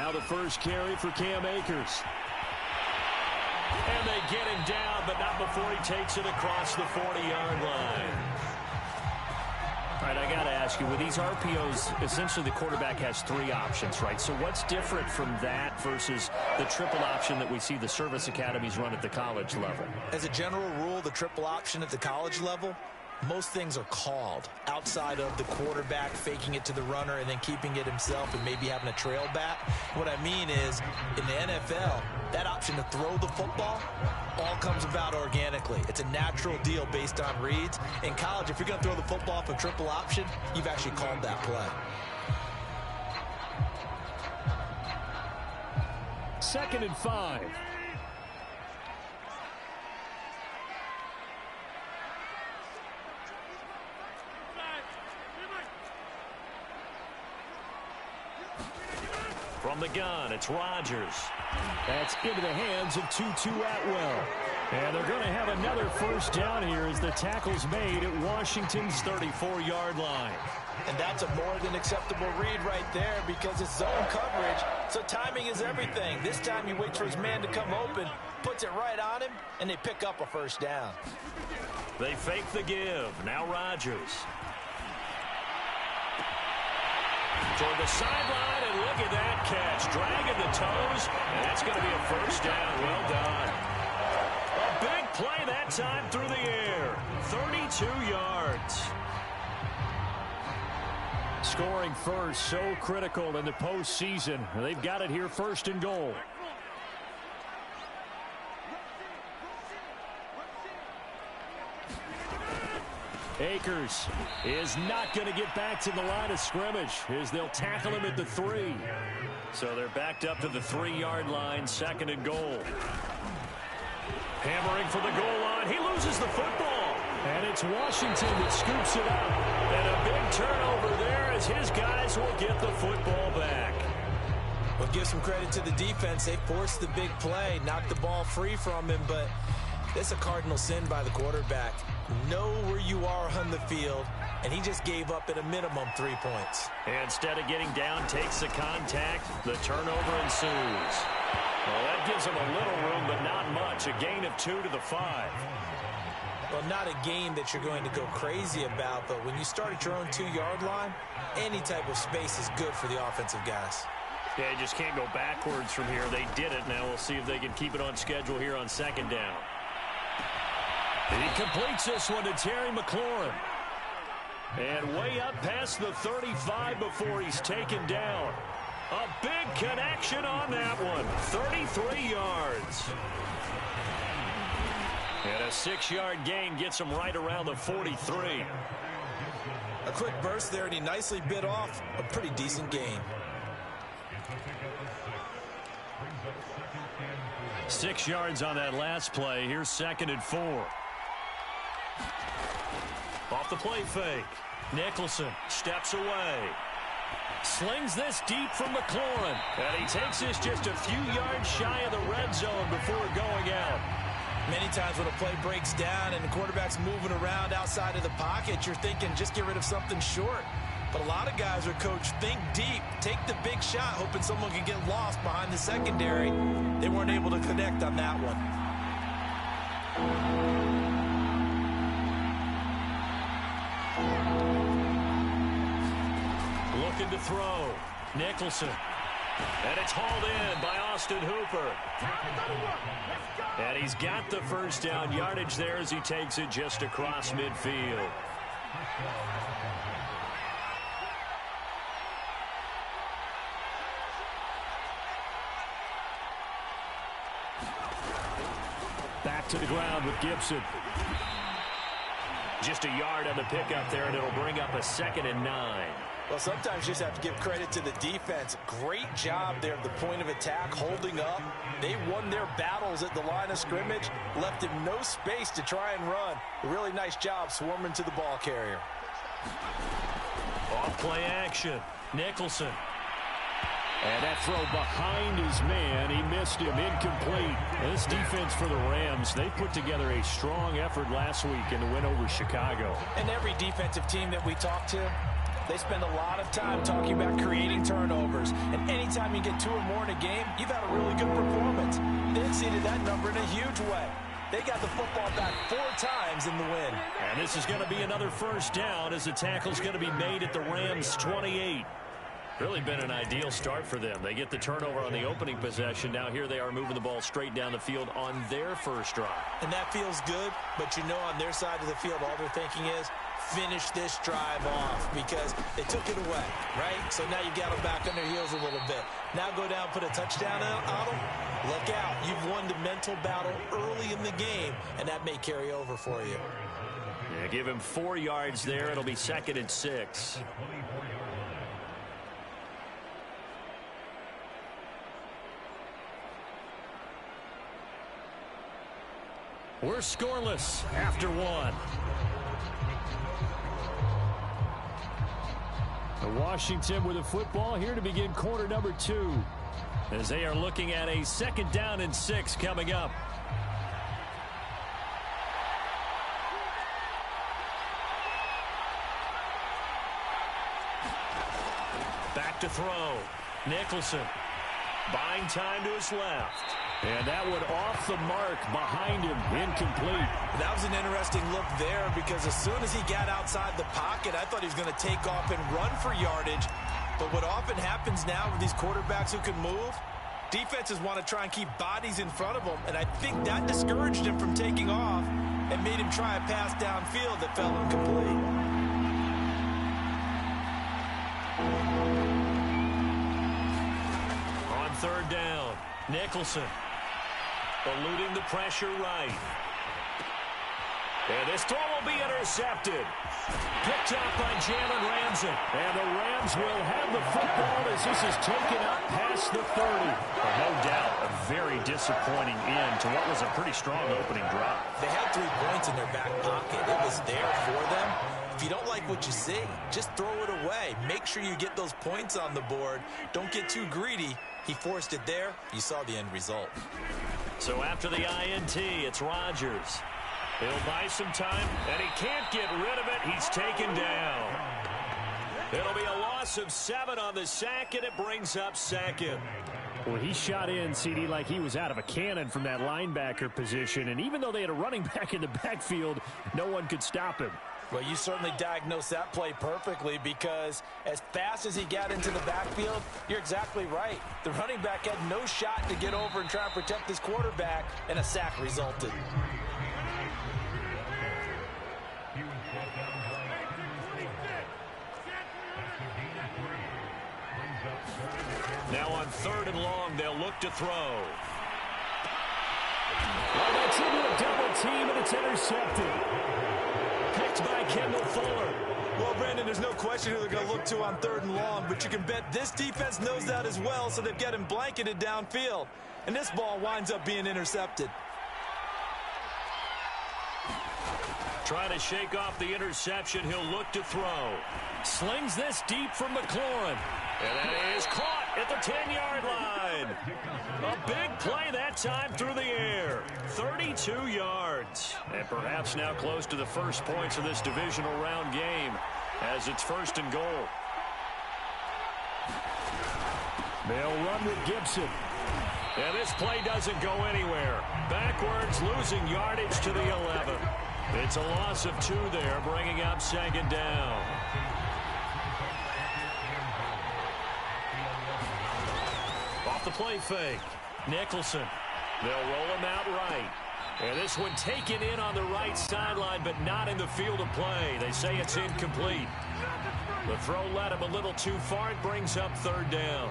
Now the first carry for Cam Akers. And they get him down, but not before he takes it across the 40-yard line. All right, I got to ask you, with these RPOs, essentially the quarterback has three options, right? So what's different from that versus the triple option that we see the service academies run at the college level? As a general rule, the triple option at the college level, most things are called outside of the quarterback faking it to the runner and then keeping it himself and maybe having a trail back. What I mean is, in the NFL, that option to throw the football all comes about organically. It's a natural deal based on reads. In college, if you're going to throw the football for triple option, you've actually called that play. Second and 5. From the gun, it's Rodgers. That's into the hands of Tutu Atwell. And they're going to have another first down here as the tackle's made at Washington's 34-yard line. And that's a more than acceptable read right there because it's zone coverage, so timing is everything. This time he waits for his man to come open, puts it right on him, and they pick up a first down. They fake the give. Now Rodgers. Toward the sideline, and look at that catch. Dragging the toes, and that's going to be a first down. Well done. A big play that time through the air. 32 yards. Scoring first, so critical in the postseason. They've got it here, first and goal. Akers is not going to get back to the line of scrimmage as they'll tackle him at the 3. So they're backed up to the 3-yard line, second and goal. Hammering for the goal line. He loses the football. And it's Washington that scoops it up. And a big turnover there as his guys will get the football back. Well, give some credit to the defense. They forced the big play, knocked the ball free from him, but that's a cardinal sin by the quarterback. Know where you are on the field, and he just gave up at a minimum 3 points. Instead of getting down, takes the contact. The turnover ensues. Well, that gives him a little room, but not much. A gain of 2 to the 5. Well, not a gain that you're going to go crazy about, but when you start at your own 2-yard line, any type of space is good for the offensive guys. Yeah, you just can't go backwards from here. They did it. Now we'll see if they can keep it on schedule here on second down. And he completes this one to Terry McLaurin. And way up past the 35 before he's taken down. A big connection on that one. 33 yards. And a 6-yard gain gets him right around the 43. A quick burst there, and he nicely bit off a pretty decent gain. 6 yards on that last play. Here's second and 4. Off the play fake. Nicholson steps away. Slings this deep from McLaurin. And he takes this just a few yards shy of the red zone before going out. Many times when a play breaks down and the quarterback's moving around outside of the pocket, you're thinking just get rid of something short. But a lot of guys are coached, think deep, take the big shot, hoping someone can get lost behind the secondary. They weren't able to connect on that one. Looking to throw. Nicholson. And it's hauled in by Austin Hooper. And he's got the first down yardage there as he takes it just across midfield. Back to the ground with Gibson. Just a yard on the pickup there, and it'll bring up a 2nd and 9. Well, sometimes you just have to give credit to the defense. Great job there at the point of attack, holding up. They won their battles at the line of scrimmage, left him no space to try and run. A really nice job swarming to the ball carrier. Off play action. Nicholson. And that throw behind his man. He missed him. Incomplete. And this defense for the Rams, they put together a strong effort last week in the win over Chicago. And every defensive team that we talk to, They spend a lot of time talking about creating turnovers. And anytime you get 2 or more in a game, you've had a really good performance. They exceeded that number in a huge way. They got the football back 4 times in the win. And this is going to be another first down as the tackle's going to be made at the Rams' 28. Really been an ideal start for them. They get the turnover on the opening possession. Now here they are moving the ball straight down the field on their first drive. And that feels good, but you know on their side of the field all they're thinking is finish this drive off because they took it away, right? So now you got them back on their heels a little bit. Now go down, put a touchdown on them. Look out. You've won the mental battle early in the game, and that may carry over for you. Yeah, give him 4 yards there. It'll be 2nd and 6. We're scoreless after 1. Washington with a football here to begin quarter number 2. As they are looking at a 2nd down and 6 coming up. Back to throw. Nicholson buying time to his left. And that one off the mark behind him, incomplete. That was an interesting look there because as soon as he got outside the pocket, I thought he was going to take off and run for yardage. But what often happens now with these quarterbacks who can move, defenses want to try and keep bodies in front of them, and I think that discouraged him from taking off and made him try a pass downfield that fell incomplete. On 3rd down, Nicholson eluding the pressure right. And this throw will be intercepted. Picked up by Jalen Ramsey. And the Rams will have the football as this is taken up past the 30. Well, no doubt a very disappointing end to what was a pretty strong opening drive. They had 3 points in their back pocket. It was there for them. If you don't like what you see, just throw it away. Make sure you get those points on the board. Don't get too greedy. He forced it there. You saw the end result. So after the INT, it's Rodgers. He'll buy some time, and he can't get rid of it. He's taken down. It'll be a loss of 7 on the sack, and it brings up 2nd. Well, he shot in, CD, like he was out of a cannon from that linebacker position. And even though they had a running back in the backfield, no one could stop him. Well, you certainly diagnosed that play perfectly because as fast as he got into the backfield, you're exactly right. The running back had no shot to get over and try and protect his quarterback, and a sack resulted. Now on 3rd and long, they'll look to throw. Well, that's into a double team, and it's intercepted. Picked by Kendall Fuller. Well, Brandon, there's no question who they're going to look to on 3rd and long, but you can bet this defense knows that as well, so they've got him blanketed downfield. And this ball winds up being intercepted. Trying to shake off the interception, he'll look to throw. Slings this deep from McLaurin. And that is caught at the 10-yard line. A big play that time through the air. 32 yards. And perhaps now close to the first points of this divisional round game as it's 1st and goal. They'll run with Gibson. And this play doesn't go anywhere. Backwards, losing yardage to the 11. It's a loss of 2 there, bringing up 2nd down. Off the play fake. Nicholson. They'll roll him out right. And this one taken in on the right sideline, but not in the field of play. They say it's incomplete. The throw led him a little too far. It brings up 3rd down.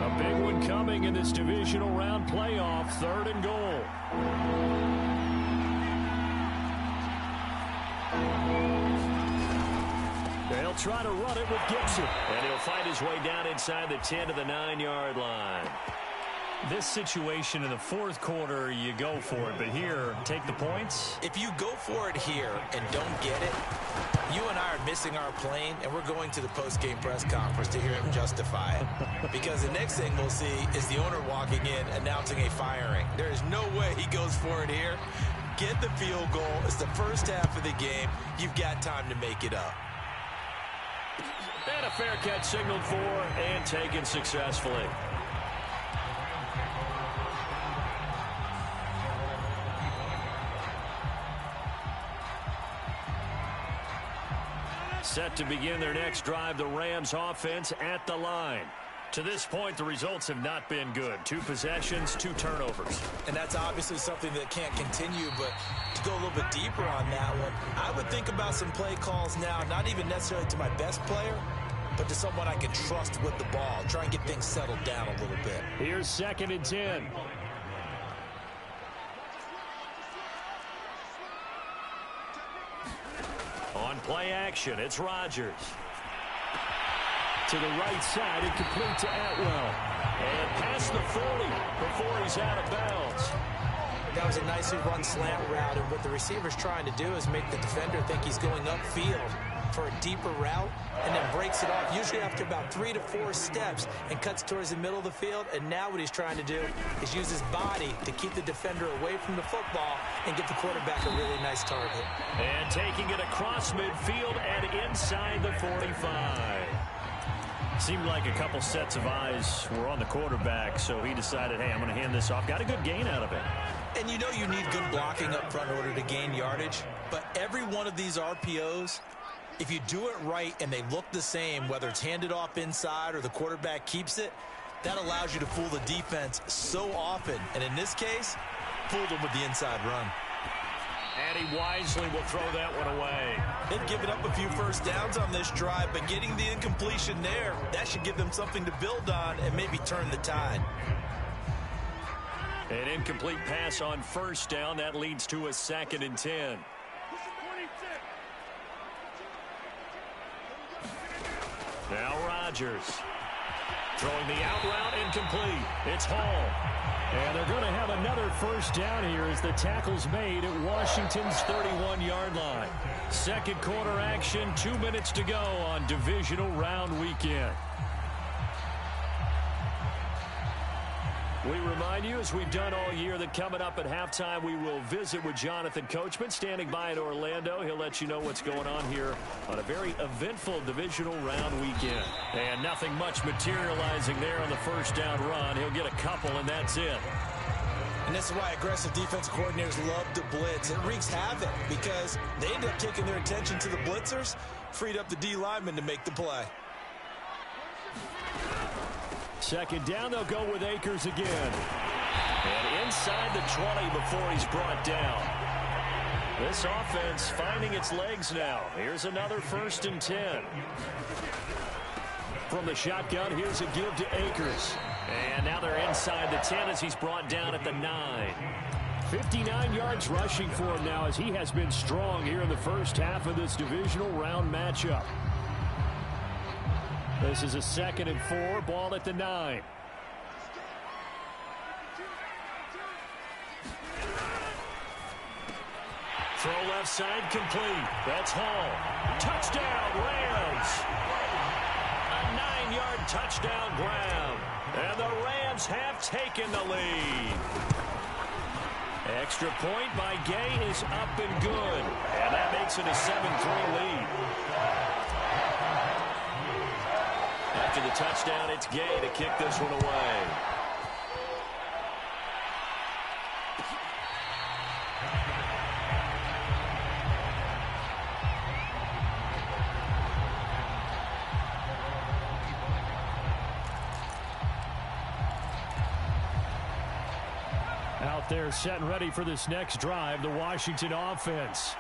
A big one coming in this divisional round playoff. 3rd and goal. They'll try to run it with Gibson. And he'll fight his way down inside the 10 to the 9-yard line. This situation in the 4th quarter, you go for it. But here, take the points. If you go for it here and don't get it, you and I are missing our plane, and we're going to the post-game press conference to hear him justify it. Because the next thing we'll see is the owner walking in announcing a firing. There is no way he goes for it here. get the field goal. It's the first half of the game. You've got time to make it up. And a fair catch signaled for and taken successfully. Set to begin their next drive, the Rams offense at the line. To this point, the results have not been good. 2 possessions, 2 turnovers. And that's obviously something that can't continue, but to go a little bit deeper on that one, I would think about some play calls now, not even necessarily to my best player, but to someone I can trust with the ball. Try and get things settled down a little bit. Here's 2nd and 10. On play action, it's Rodgers. To the right side and complete to Atwell. And past the 40 before he's out of bounds. That was a nicely run slant route, and what the receiver's trying to do is make the defender think he's going upfield for a deeper route, and then breaks it off, usually after about 3 to 4 steps, and cuts towards the middle of the field. And now what he's trying to do is use his body to keep the defender away from the football and get the quarterback a really nice target. And taking it across midfield and inside the 45. Seemed like a couple sets of eyes were on the quarterback, so he decided, hey, I'm going to hand this off. Got a good gain out of it. And you know you need good blocking up front in order to gain yardage, but every one of these RPOs, if you do it right and they look the same, whether it's handed off inside or the quarterback keeps it, that allows you to fool the defense so often. And in this case, fooled them with the inside run. And he wisely will throw that one away. They've given up a few first downs on this drive, but getting the incompletion there, that should give them something to build on and maybe turn the tide. An incomplete pass on first down. That leads to a 2nd and 10. Now Rodgers. Throwing the out route, incomplete. It's Hall. And they're going to have another first down here as the tackle's made at Washington's 31-yard line. Second quarter action, 2 minutes to go on divisional round weekend. We remind you, as we've done all year, that coming up at halftime, we will visit with Jonathan Coachman, standing by in Orlando. He'll let you know what's going on here on a very eventful divisional round weekend. And nothing much materializing there on the first down run. He'll get a couple, and that's it. And this is why aggressive defensive coordinators love to blitz. It wreaks havoc because they end up taking their attention to the blitzers, freed up the D lineman to make the play. Second down, they'll go with Akers again. And inside the 20 before he's brought down. This offense finding its legs now. Here's another 1st and 10. From the shotgun, here's a give to Akers. And now they're inside the 10 as he's brought down at the 9. 59 yards rushing for him now as he has been strong here in the first half of this divisional round matchup. This is a 2nd and 4, ball at the 9. Throw left side complete. That's Hall. Touchdown, Rams. A 9-yard touchdown grab. And the Rams have taken the lead. Extra point by Gay is up and good. And that makes it a 7-3 lead. After the touchdown, it's Gay to kick this one away. Out there set and ready for this next drive, the Washington offense.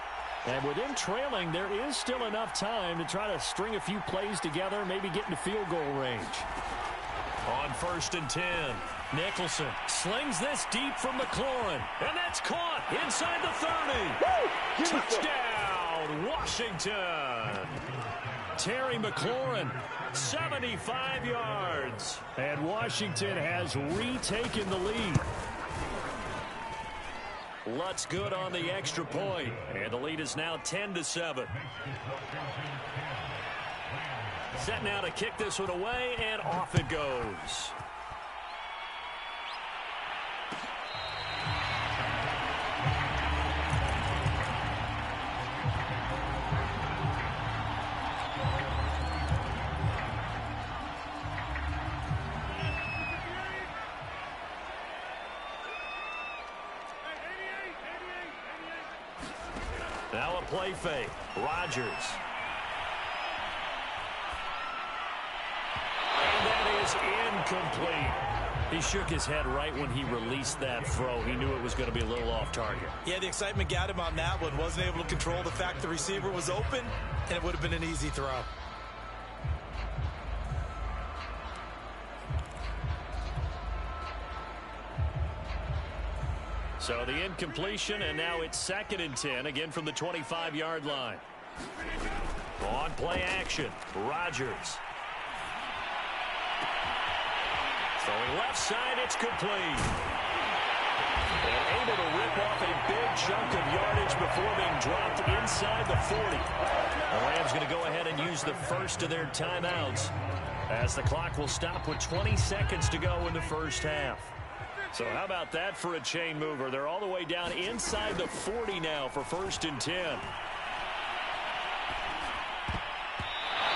And with them trailing, there is still enough time to try to string a few plays together, maybe get into field goal range. On 1st and 10, Nicholson slings this deep from McLaurin. And that's caught inside the 30. Touchdown, Washington. Terry McLaurin, 75 yards. And Washington has retaken the lead. Lutz good on the extra point, and the lead is now 10-7. Set now to kick this one away, and off it goes. Now a play fake. Rodgers. And that is incomplete. He shook his head right when he released that throw. He knew it was going to be a little off target. Yeah, the excitement got him on that one. Wasn't able to control the fact the receiver was open, and it would have been an easy throw. So the incompletion, and now it's 2nd and 10, again from the 25-yard line. On play action, Rodgers. Throwing left side, it's complete. And able to rip off a big chunk of yardage before being dropped inside the 40. The Rams going to go ahead and use the first of their timeouts as the clock will stop with 20 seconds to go in the first half. So how about that for a chain mover? They're all the way down inside the 40 now for 1st and 10.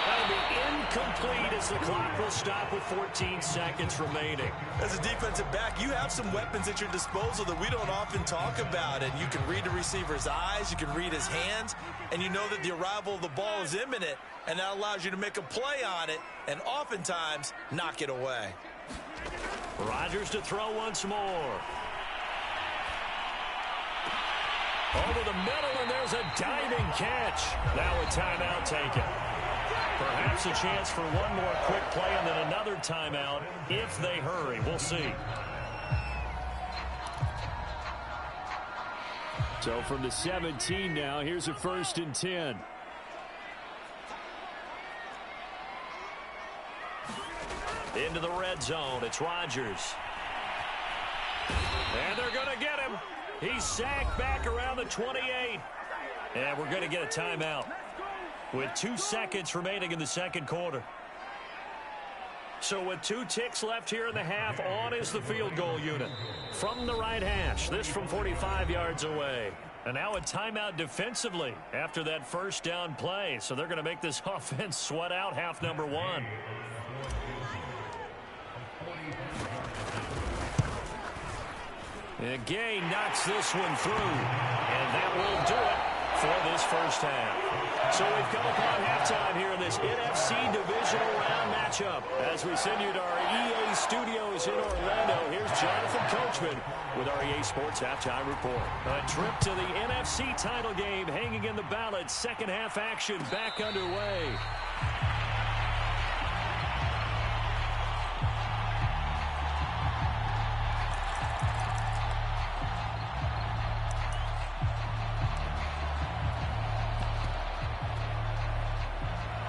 That'll be incomplete as the clock will stop with 14 seconds remaining. As a defensive back, you have some weapons at your disposal that we don't often talk about. And you can read the receiver's eyes, you can read his hands, and you know that the arrival of the ball is imminent, and that allows you to make a play on it and oftentimes knock it away. Rodgers to throw once more. Over the middle, and there's a diving catch. Now a timeout taken. Perhaps a chance for one more quick play and then another timeout if they hurry. We'll see. So from the 17 now, here's a 1st and 10. Into the red zone. It's Rodgers. And they're going to get him. He's sacked back around the 28. And we're going to get a timeout with 2 seconds remaining in the second quarter. So with 2 ticks left here in the half, on is the field goal unit. From the right hash, this from 45 yards away. And now a timeout defensively after that first down play. So they're going to make this offense sweat out half number 1. And Gay knocks this one through. And that will do it for this first half. So we've come upon halftime here in this NFC Divisional Round matchup. As we send you to our EA studios in Orlando, here's Jonathan Coachman with our EA Sports Halftime Report. A trip to the NFC title game hanging in the balance. Second half action back underway.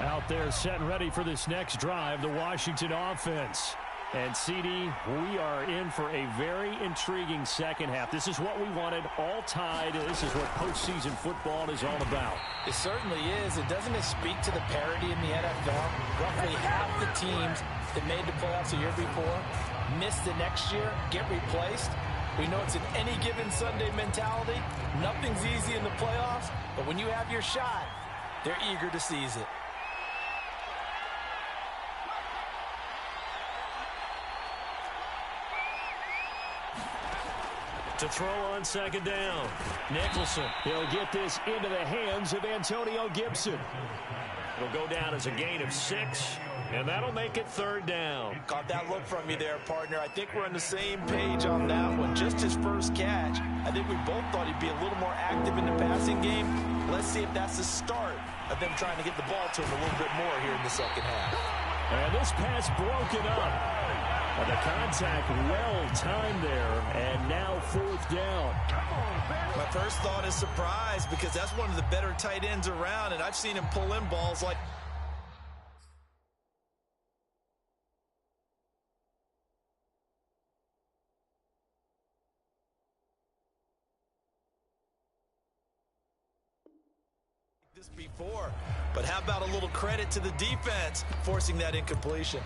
Out there set and ready for this next drive, the Washington offense. And CD, we are in for a very intriguing second half. This is what we wanted, all tied. This is what postseason football is all about. It certainly is. And doesn't it speak to the parity in the NFL? Roughly half the teams that made the playoffs a year before miss the next year, get replaced. We know it's an any given Sunday mentality. Nothing's easy in the playoffs, but when you have your shot, they're eager to seize it. To throw on second down. Nicholson. He'll get this into the hands of Antonio Gibson. It'll go down as a gain of 6, and that'll make it 3rd down. Caught that look from you there, partner. I think we're on the same page on that one. Just his first catch. I think we both thought he'd be a little more active in the passing game. Let's see if that's the start of them trying to get the ball to him a little bit more here in the second half. And this pass broken up. And the contact well-timed there, and now 4th down. My first thought is surprise because that's one of the better tight ends around, and I've seen him pull in balls like this before. But how about a little credit to the defense forcing that incompletion?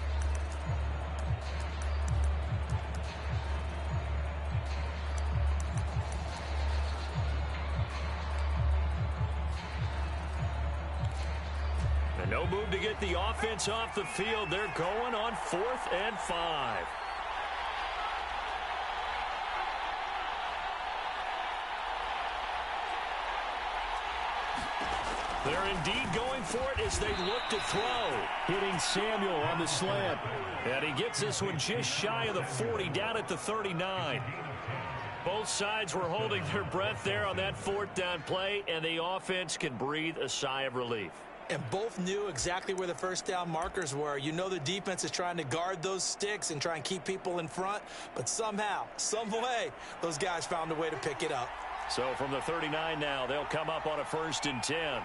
No move to get the offense off the field. They're going on 4th and 5. They're indeed going for it as they look to throw. Hitting Samuel on the slant. And he gets this one just shy of the 40, down at the 39. Both sides were holding their breath there on that fourth down play, and the offense can breathe a sigh of relief. And both knew exactly where the first down markers were. You know the defense is trying to guard those sticks and try and keep people in front, but somehow, some way, those guys found a way to pick it up. So from the 39 now, they'll come up on a 1st and 10.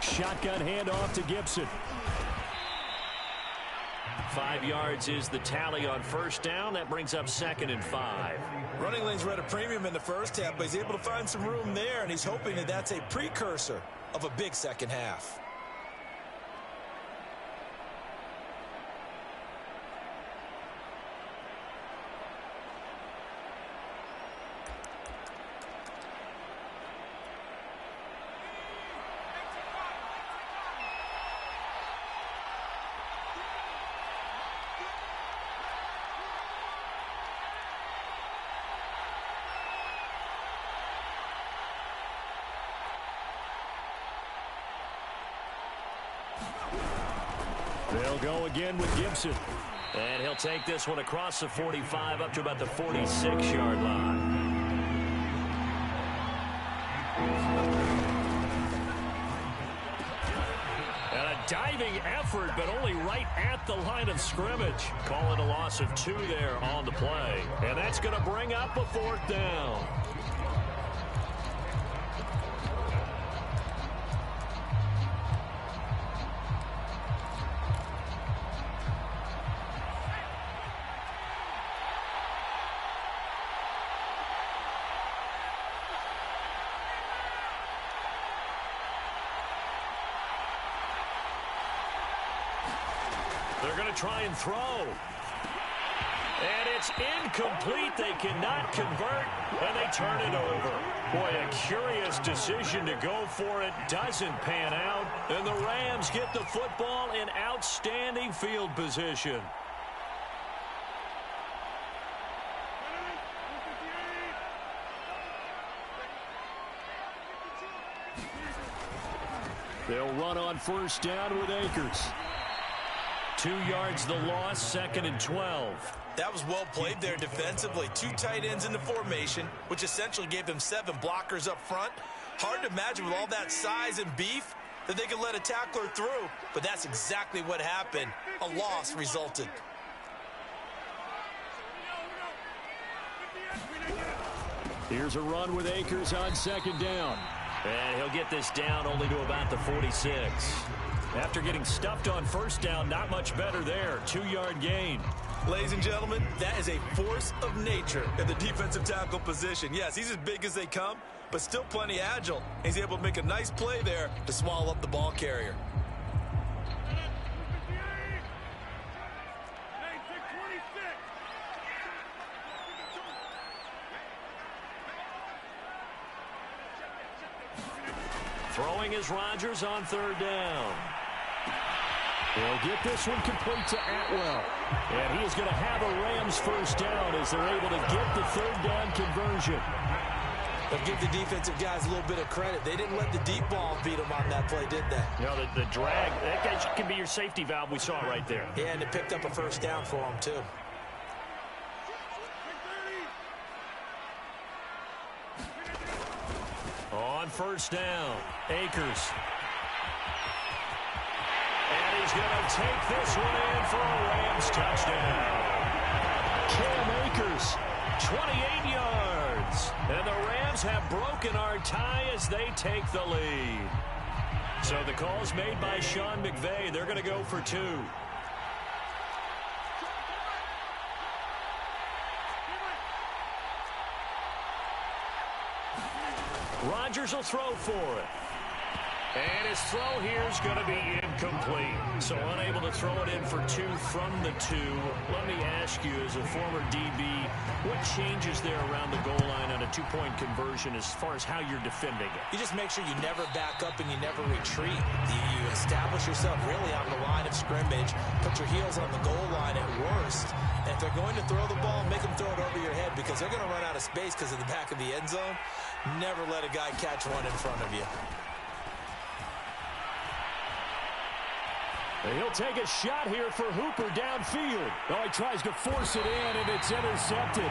Shotgun handoff to Gibson. 5 yards is the tally on first down. That brings up 2nd and 5. Running lanes were at a premium in the first half, but he's able to find some room there, and he's hoping that that's a precursor of a big second half. They'll go again with Gibson. And he'll take this one across the 45 up to about the 46-yard line. And a diving effort, but only right at the line of scrimmage. Call it a loss of 2 there on the play. And that's going to bring up a 4th down. They're going to try and throw. And it's incomplete. They cannot convert, and they turn it over. Boy, a curious decision to go for it. Doesn't pan out, and the Rams get the football in outstanding field position. They'll run on first down with Akers. 2 yards the loss, 2nd and 12. That was well played there defensively. 2 tight ends in the formation, which essentially gave them 7 blockers up front. Hard to imagine with all that size and beef that they could let a tackler through, but that's exactly what happened. A loss resulted. Here's a run with Akers on 2nd down. And he'll get this down only to about the 46. After getting stuffed on first down, not much better there. 2-yard gain. Ladies and gentlemen, that is a force of nature in the defensive tackle position. Yes, he's as big as they come, but still plenty agile. He's able to make a nice play there to swallow up the ball carrier. Throwing is Rodgers on 3rd down. They'll get this one complete to Atwell. And he is going to have a Rams first down as they're able to get the 3rd down conversion. They'll give the defensive guys a little bit of credit. They didn't let the deep ball beat them on that play, did they? You know, the drag, that can be your safety valve we saw right there. Yeah, and it picked up a first down for them, too. On first down, Akers. And he's going to take this one in for a Rams touchdown. Cam Akers, 28 yards. And the Rams have broken our tie as they take the lead. So the call's made by Sean McVay. They're going to go for 2. Rodgers will throw for it. And his throw here is going to be incomplete. So unable to throw it in for 2 from the 2. Let me ask you, as a former DB, what changes there around the goal line on a 2-point conversion as far as how you're defending it? You just make sure you never back up and you never retreat. You establish yourself really on the line of scrimmage, put your heels on the goal line at worst. And if they're going to throw the ball, make them throw it over your head because they're going to run out of space because of the back of the end zone. Never let a guy catch one in front of you. He'll take a shot here for Hooper downfield. Oh, he tries to force it in, and it's intercepted.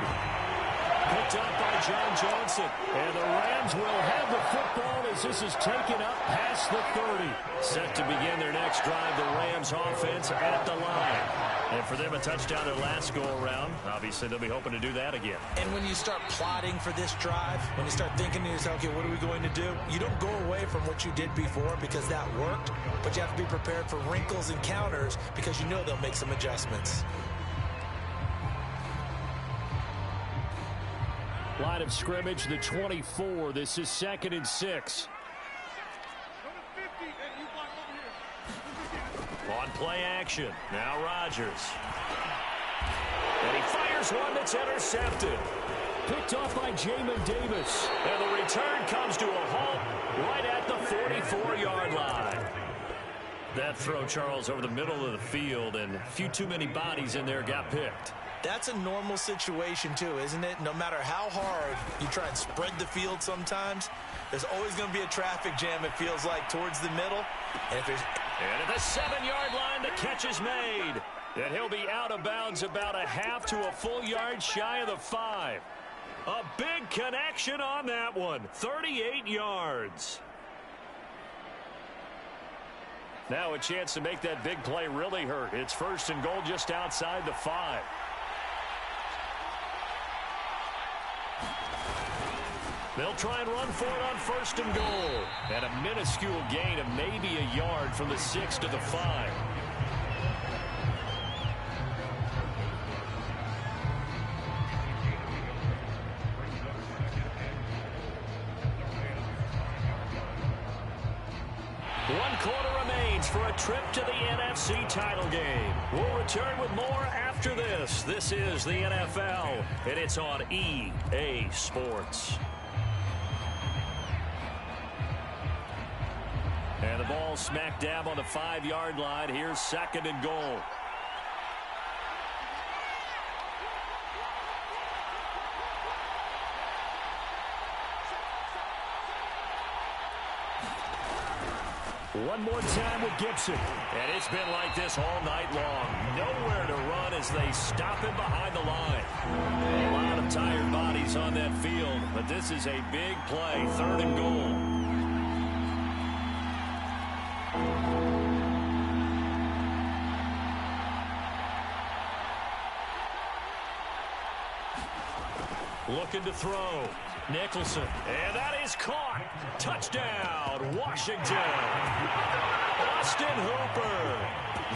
Picked up by John Johnson. And the Rams will have the football as this is taken up past the 30. Set to begin their next drive, the Rams offense at the line. And for them, a touchdown their last go-around. Obviously, they'll be hoping to do that again. And when you start plotting for this drive, when you start thinking to yourself, okay, what are we going to do? You don't go away from what you did before because that worked, but you have to be prepared for wrinkles and counters because you know they'll make some adjustments. Line of scrimmage, the 24. This is 2nd and 6. On play action. Now Rodgers. And he fires one that's intercepted. Picked off by Jamin Davis. And the return comes to a halt right at the 44-yard line. That throw, Charles, over the middle of the field, and a few too many bodies in there got picked. That's a normal situation, too, isn't it? No matter how hard you try and spread the field sometimes, there's always going to be a traffic jam, it feels like, towards the middle. And at the 7-yard line, the catch is made. And he'll be out of bounds about a half to a full yard shy of the 5. A big connection on that one. 38 yards. Now a chance to make that big play really hurt. It's 1st and goal just outside the 5. They'll try and run for it on 1st and goal. And a minuscule gain of maybe a yard from the 6 to the 5. One quarter remains for a trip to the NFC title game. We'll return with more after this. This is the NFL, and it's on EA Sports. And the ball smack dab on the 5-yard line. Here's 2nd and goal. One more time with Gibson. And it's been like this all night long. Nowhere to run as they stop him behind the line. A lot of tired bodies on that field, but this is a big play. 3rd and goal. Looking to throw. Nicholson. And that is caught. Touchdown, Washington. Austin Hooper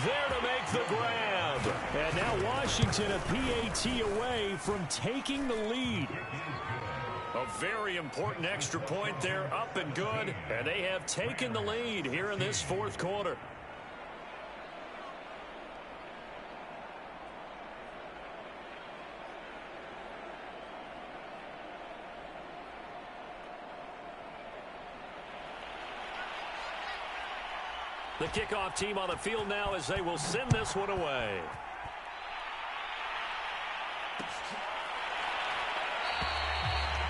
there to make the grab. And now Washington a PAT away from taking the lead. A very important extra point there, up and good. And they have taken the lead here in this 4th quarter. The kickoff team on the field now as they will send this one away.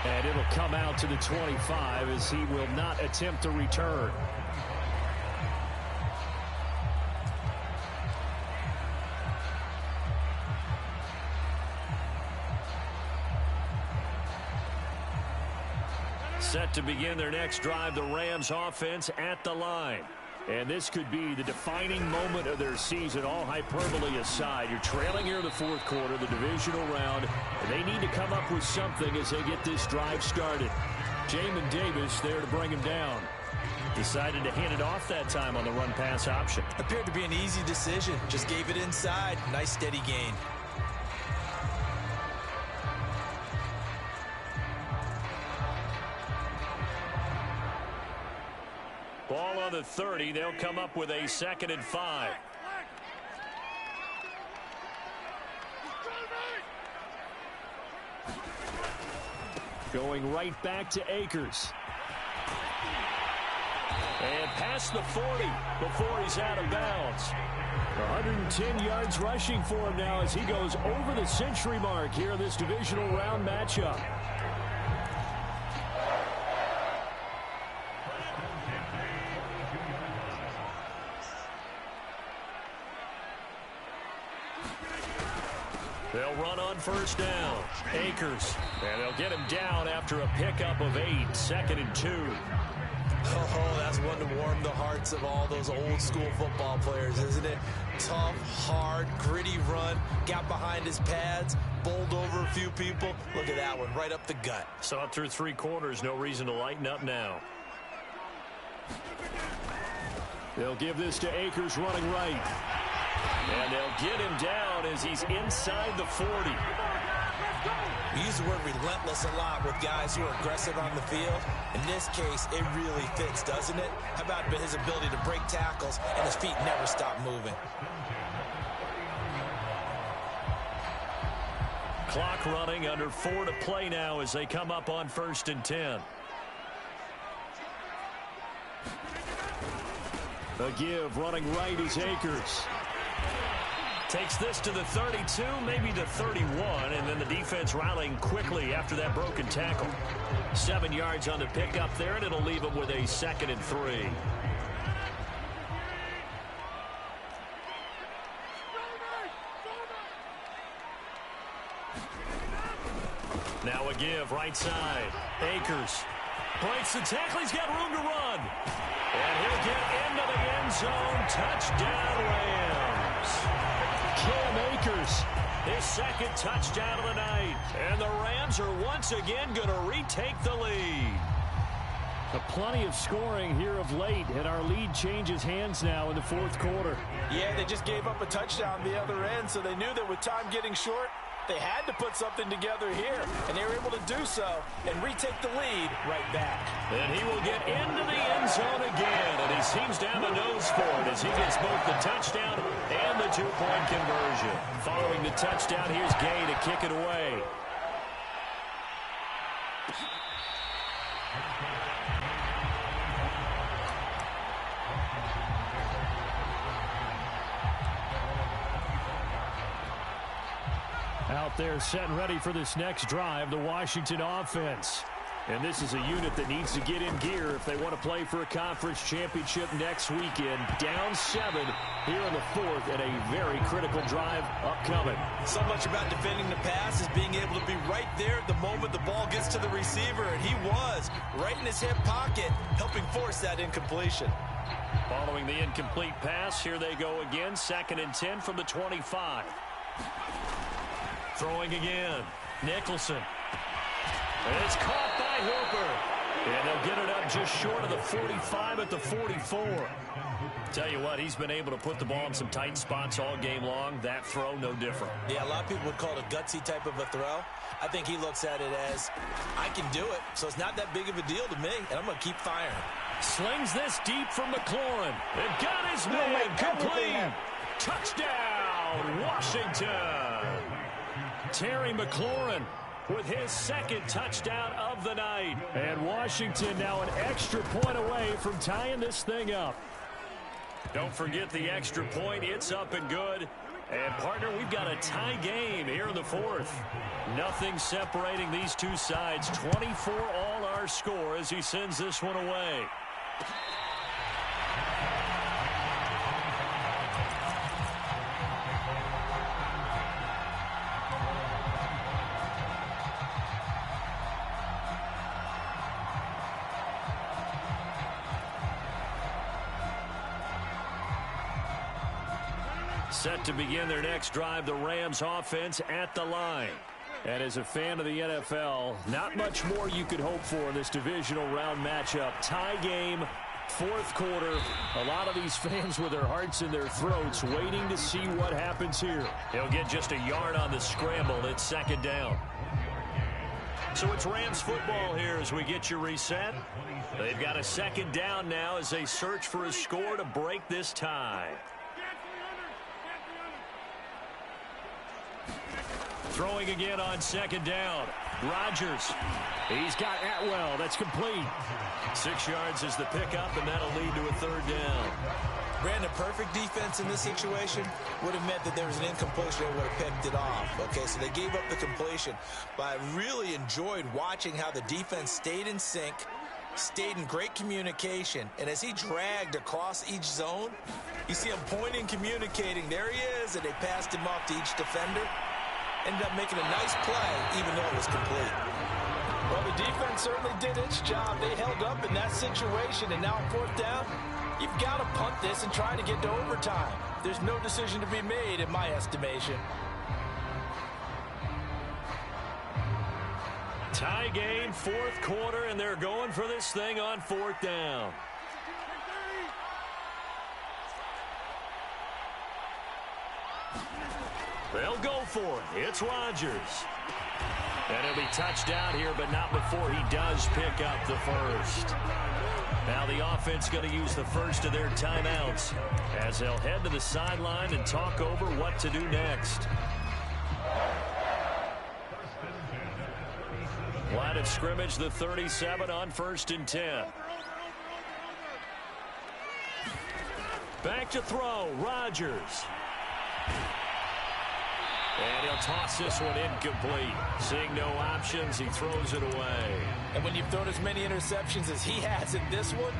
And it'll come out to the 25 as he will not attempt to return. Set to begin their next drive, the Rams offense at the line. And this could be the defining moment of their season, all hyperbole aside. You're trailing here in the 4th quarter, the divisional round, and they need to come up with something as they get this drive started. Jamin Davis there to bring him down. Decided to hand it off that time on the run-pass option. Appeared to be an easy decision. Just gave it inside. Nice steady gain. Ball on the 30. They'll come up with a 2nd and 5. Going right back to Akers. And past the 40 before he's out of bounds. 110 yards rushing for him now as he goes over the century mark here in this divisional round matchup. They'll run on 1st down. Akers. And they'll get him down after a pickup of 8. 2nd and 2. Oh, that's one to warm the hearts of all those old school football players, isn't it? Tough, hard, gritty run. Got behind his pads, bowled over a few people. Look at that one, right up the gut. So up through 3 quarters, no reason to lighten up now. They'll give this to Akers running right. And they'll get him down as he's inside the 40. We use the word relentless a lot with guys who are aggressive on the field. In this case, it really fits, doesn't it? How about his ability to break tackles and his feet never stop moving? Clock running, under 4 to play now as they come up on 1st and 10. The give running right is Akers. Takes this to the 32, maybe the 31, and then the defense rallying quickly after that broken tackle. 7 yards on the pickup there, and it'll leave him with a 2nd and 3. Now a give, right side. Akers breaks the tackle. He's got room to run. And he'll get into the end zone. Touchdown, Rams. Cam Akers, his 2nd touchdown of the night. And the Rams are once again going to retake the lead. Plenty of scoring here of late, and our lead changes hands now in the 4th quarter. Yeah, they just gave up a touchdown the other end, so they knew that with time getting short, they had to put something together here, and they were able to do so and retake the lead right back. And he will get into the end zone again, and he seems to have a nose for it as he gets both the touchdown and the 2-point conversion. Following the touchdown, here's Gay to kick it away. Out there set and ready for this next drive, the Washington offense. And this is a unit that needs to get in gear if they want to play for a conference championship next weekend. Down 7 here in the 4th, and a very critical drive upcoming. So much about defending the pass is being able to be right there at the moment the ball gets to the receiver, and he was right in his hip pocket, helping force that incompletion. Following the incomplete pass, here they go again, 2nd and 10 from the 25. Throwing again, Nicholson. And it's caught by Hooper. And they'll get it up just short of the 45 at the 44. Tell you what, he's been able to put the ball in some tight spots all game long. That throw, no different. Yeah, a lot of people would call it a gutsy type of a throw. I think he looks at it as, I can do it, so it's not that big of a deal to me, and I'm going to keep firing. Slings this deep from McLaurin. It got his man complete. Touchdown, Washington. Terry McLaurin with his 2nd touchdown of the night. And Washington now an extra point away from tying this thing up. Don't forget the extra point. It's up and good. And, partner, we've got a tie game here in the 4th. Nothing separating these two sides. 24 all our score as he sends this one away. Set to begin their next drive, the Rams offense at the line. And as a fan of the NFL, not much more you could hope for in this divisional round matchup. Tie game, 4th quarter. A lot of these fans with their hearts in their throats waiting to see what happens here. He'll get just a yard on the scramble. It's 2nd down. So it's Rams football here as we get you reset. They've got a second down now as they search for a score to break this tie. Throwing again on second down. Rodgers. He's got Atwell. That's complete. 6 yards is the pickup, and that'll lead to a third down. Brandon, perfect defense in this situation would have meant that there was an incompletion that would have picked it off. Okay, so they gave up the completion. But I really enjoyed watching how the defense stayed in sync, stayed in great communication. And as he dragged across each zone, you see him pointing, communicating. There he is, and they passed him off to each defender. Ended up making a nice play, even though it was complete. Well, the defense certainly did its job. They held up in that situation, and now on fourth down, you've got to punt this and try to get to overtime. There's no decision to be made, in my estimation. Tie game, fourth quarter, and they're going for this thing on fourth down. They'll go for it. It's Rodgers. And he'll be touched down here, but not before he does pick up the first. Now the offense going to use the first of their timeouts as they'll head to the sideline and talk over what to do next. Line of scrimmage, the 37 on 1st and 10. Back to throw, Rodgers. And he'll toss this one incomplete. Seeing no options, he throws it away. And when you've thrown as many interceptions as he has in this one,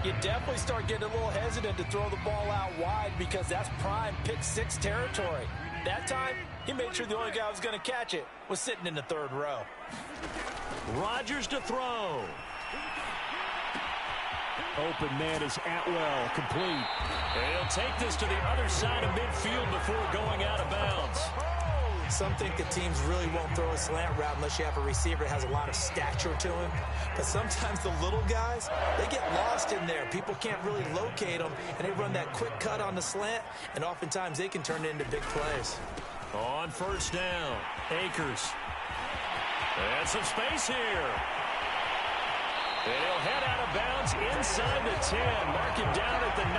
you definitely start getting a little hesitant to throw the ball out wide because that's prime pick six territory. That time, he made sure the only guy who was going to catch it was sitting in the third row. Rodgers to throw. Open man is Atwell, complete. And he'll take this to the other side of midfield before going out of bounds. Some think that teams really won't throw a slant route unless you have a receiver that has a lot of stature to him. But sometimes the little guys, they get lost in there. People can't really locate them, and they run that quick cut on the slant, and oftentimes they can turn it into big plays. On first down, Akers. And some space here. And he'll head out of bounds inside the 10. Mark him down at the 9.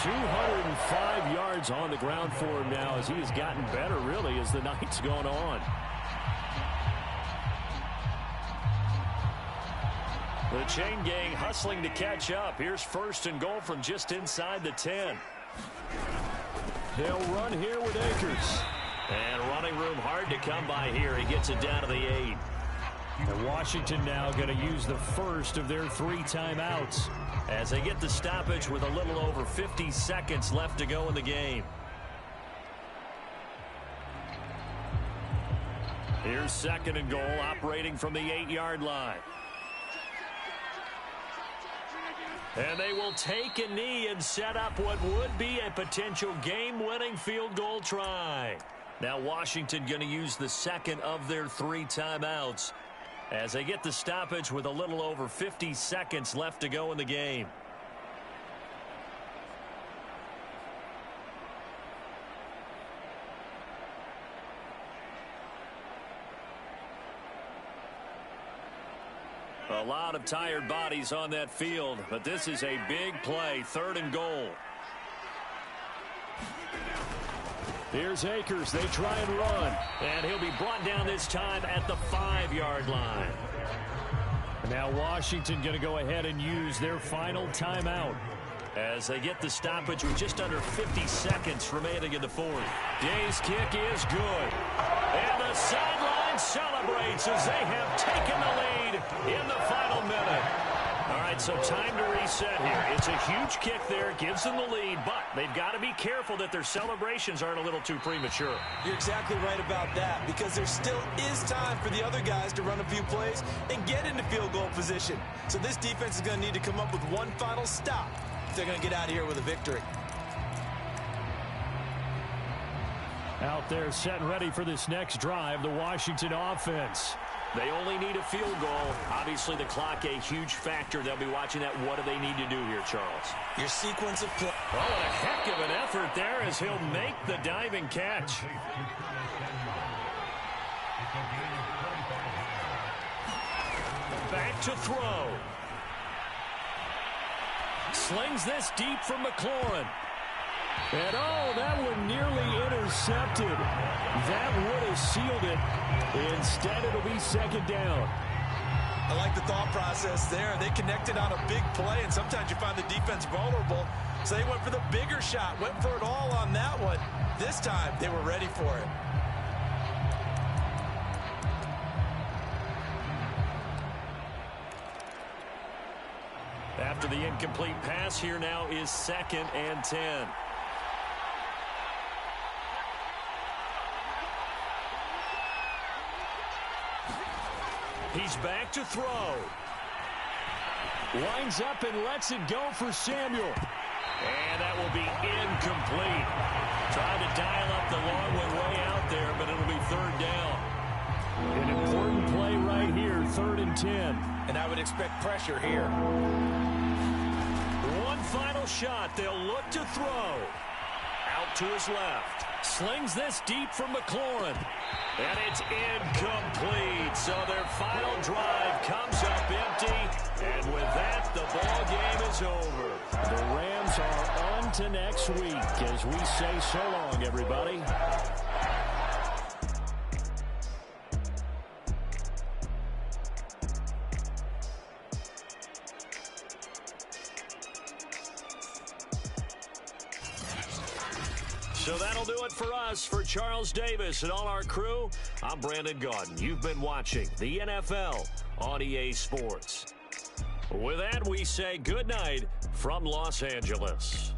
205 yards on the ground for him now as he has gotten better, really, as the night's gone on. The chain gang hustling to catch up. Here's 1st and goal from just inside the 10. They'll run here with Akers. And running room hard to come by here. He gets it down to the 8. And Washington now going to use the first of their 3 timeouts as they get the stoppage with a little over 50 seconds left to go in the game. Here's 2nd and goal, operating from the 8-yard line. And they will take a knee and set up what would be a potential game-winning field goal try. Now Washington going to use the 2nd of their 3 timeouts as they get the stoppage with a little over 50 seconds left to go in the game. A lot of tired bodies on that field, but this is a big play, 3rd and goal. Here's Akers. They try and run. And he'll be brought down this time at the 5-yard line. Now Washington going to go ahead and use their final timeout as they get the stoppage with just under 50 seconds remaining in the 4th. Day's kick is good. And the sideline celebrates as they have taken the lead in the final minute. All right, so time to reset here. It's a huge kick there, gives them the lead, but they've got to be careful that their celebrations aren't a little too premature. You're exactly right about that, because there still is time for the other guys to run a few plays and get into field goal position. So this defense is going to need to come up with one final stop if they're going to get out of here with a victory. Out there set and ready for this next drive, the Washington offense. They only need a field goal. Obviously, the clock a huge factor. They'll be watching that. What do they need to do here, Charles? Your sequence of play. Oh, what a heck of an effort there as he'll make the diving catch. back to throw. Slings this deep from McLaurin. And, oh, that one nearly intercepted. That would have sealed it. Instead, it'll be second down. I like the thought process there. They connected on a big play, and sometimes you find the defense vulnerable. So they went for the bigger shot, went for it all on that one. This time, they were ready for it. After the incomplete pass, here now is 2nd and 10. He's back to throw. Lines up and lets it go for Samuel. And that will be incomplete. Trying to dial up the long one way out there, but it'll be 3rd down. An important play right here, 3rd and 10. And I would expect pressure here. One final shot. They'll look to throw. Out to his left. Slings this deep from McLaurin. And it's incomplete. So their final drive comes up empty. And with that, the ball game is over. The Rams are on to next week as we say so long, everybody. So that'll do it for us. For Charles Davis and all our crew, I'm Brandon Gaudin. You've been watching the NFL on EA Sports. With that, we say good night from Los Angeles.